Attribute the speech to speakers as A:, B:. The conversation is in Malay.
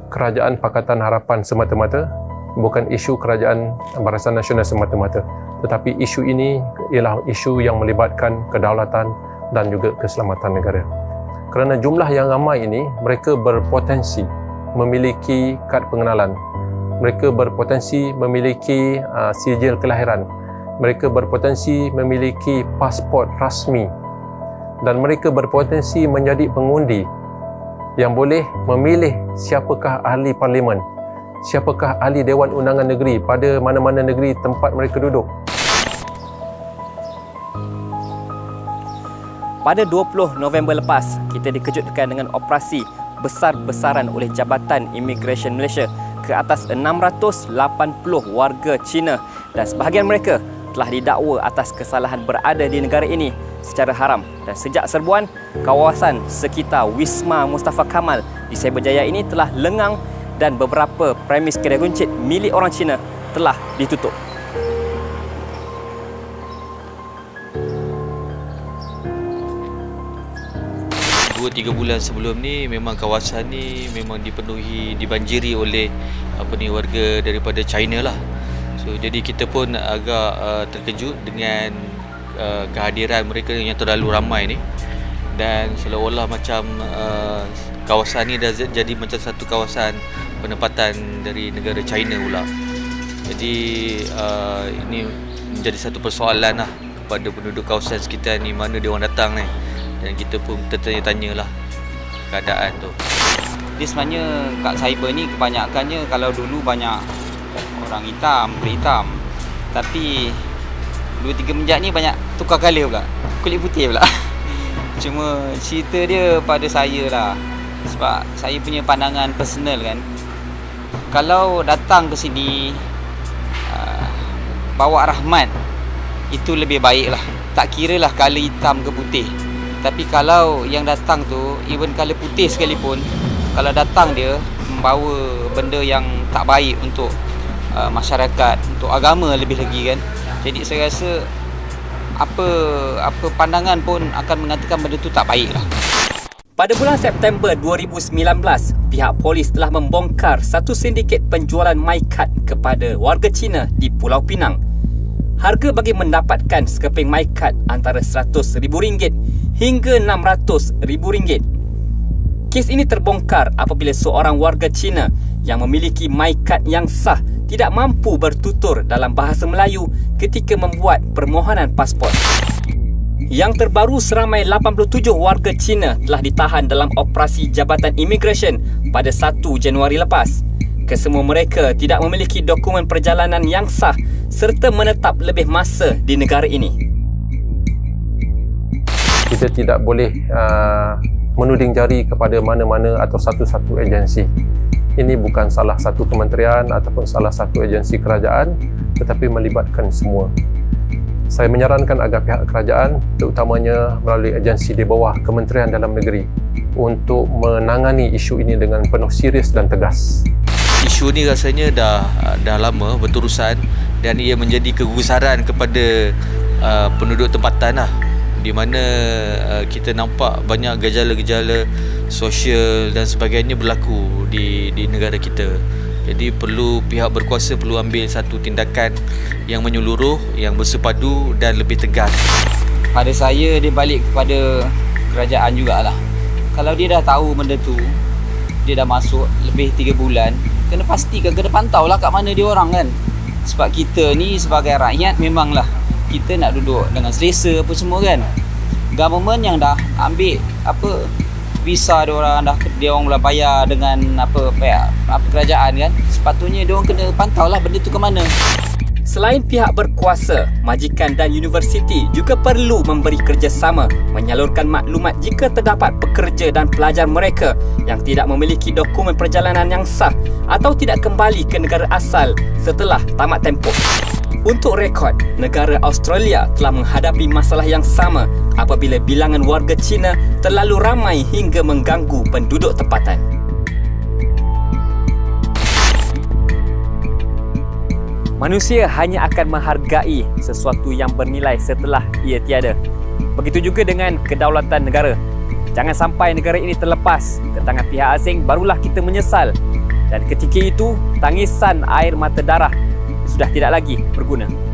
A: Kerajaan Pakatan Harapan semata-mata, bukan isu Kerajaan Barisan Nasional semata-mata, tetapi isu ini ialah isu yang melibatkan kedaulatan dan juga keselamatan negara. Kerana jumlah yang ramai ini, mereka berpotensi memiliki kad pengenalan, mereka berpotensi memiliki sijil kelahiran, mereka berpotensi memiliki pasport rasmi, dan mereka berpotensi menjadi pengundi yang boleh memilih siapakah ahli parlimen, siapakah ahli Dewan Undangan Negeri pada mana-mana negeri tempat mereka duduk.
B: Pada 20 November lepas, kita dikejutkan dengan operasi besar-besaran oleh Jabatan Imigresen Malaysia ke atas 680 warga Cina dan sebahagian mereka telah didakwa atas kesalahan berada di negara ini secara haram. Dan sejak serbuan, kawasan sekitar Wisma Mustafa Kamal di Cyberjaya ini telah lengang dan beberapa premis kedai runcit milik orang Cina telah ditutup.
C: 2-3 bulan sebelum ni memang kawasan ni memang dibanjiri oleh warga daripada China lah. So jadi kita pun agak terkejut dengan kehadiran mereka yang terlalu ramai ni, dan seolah-olah macam kawasan ni dah jadi macam satu kawasan penempatan dari negara China pula. Jadi ini menjadi satu persoalan lah kepada penduduk kawasan sekitar ni, mana dia orang datang ni. Dan kita pun tertanya-tanya lah keadaan tu.
D: Dia sebenarnya kat cyber ni kebanyakannya, kalau dulu banyak orang hitam, kulit hitam, tapi 2-3 menjak ni banyak tukar colour pula, kulit putih pula. Cuma cerita dia pada saya lah, sebab saya punya pandangan personal kan, kalau datang ke sini bawa rahmat, itu lebih baik lah. Tak kira lah colour hitam ke putih. Tapi kalau yang datang tu, even colour putih sekalipun, kalau datang dia membawa benda yang tak baik untuk masyarakat, untuk agama lebih lagi kan. Jadi saya rasa apa pandangan pun akan mengatakan benda tu tak baik lah.
B: Pada bulan September 2019, pihak polis telah membongkar satu sindiket penjualan MyCard kepada warga Cina di Pulau Pinang. Harga bagi mendapatkan sekeping MyCard antara RM100,000 hingga RM600,000. Kes ini terbongkar apabila seorang warga Cina yang memiliki MyCard yang sah tidak mampu bertutur dalam bahasa Melayu ketika membuat permohonan pasport. Yang terbaru, seramai 87 warga Cina telah ditahan dalam operasi Jabatan Imigresen pada 1 Januari lepas. Kesemua mereka tidak memiliki dokumen perjalanan yang sah serta menetap lebih masa di negara ini.
A: Kita tidak boleh menuding jari kepada mana-mana atau satu-satu agensi. Ini bukan salah satu kementerian ataupun salah satu agensi kerajaan, tetapi melibatkan semua. Saya menyarankan agar pihak kerajaan, terutamanya melalui agensi di bawah Kementerian Dalam Negeri, untuk menangani isu ini dengan penuh serius dan tegas.
C: Isu ni rasanya dah lama berterusan dan ia menjadi kegusaran kepada penduduk tempatan lah, di mana kita nampak banyak gejala-gejala sosial dan sebagainya berlaku di negara kita. Jadi pihak berkuasa perlu ambil satu tindakan yang menyeluruh, yang bersepadu dan lebih tegas.
D: Pada saya, dia balik kepada kerajaan jugalah. Kalau dia dah tahu benda tu, dia dah masuk lebih 3 bulan, kena pastikan, kena pantau lah kat mana dia orang kan. Sebab kita ni sebagai rakyat memanglah kita nak duduk dengan selesa apa semua kan. Government yang dah ambil visa dia orang dah bayar dengan kerajaan kan, sepatutnya dia orang kena pantau lah benda tu ke mana.
B: Selain pihak berkuasa, majikan dan universiti juga perlu memberi kerjasama menyalurkan maklumat jika terdapat pekerja dan pelajar mereka yang tidak memiliki dokumen perjalanan yang sah atau tidak kembali ke negara asal setelah tamat tempoh. Untuk rekod, negara Australia telah menghadapi masalah yang sama apabila bilangan warga Cina terlalu ramai hingga mengganggu penduduk tempatan. Manusia hanya akan menghargai sesuatu yang bernilai setelah ia tiada. Begitu juga dengan kedaulatan negara. Jangan sampai negara ini terlepas ke tangan pihak asing, barulah kita menyesal Dan ketika itu, tangisan air mata darah sudah tidak lagi berguna.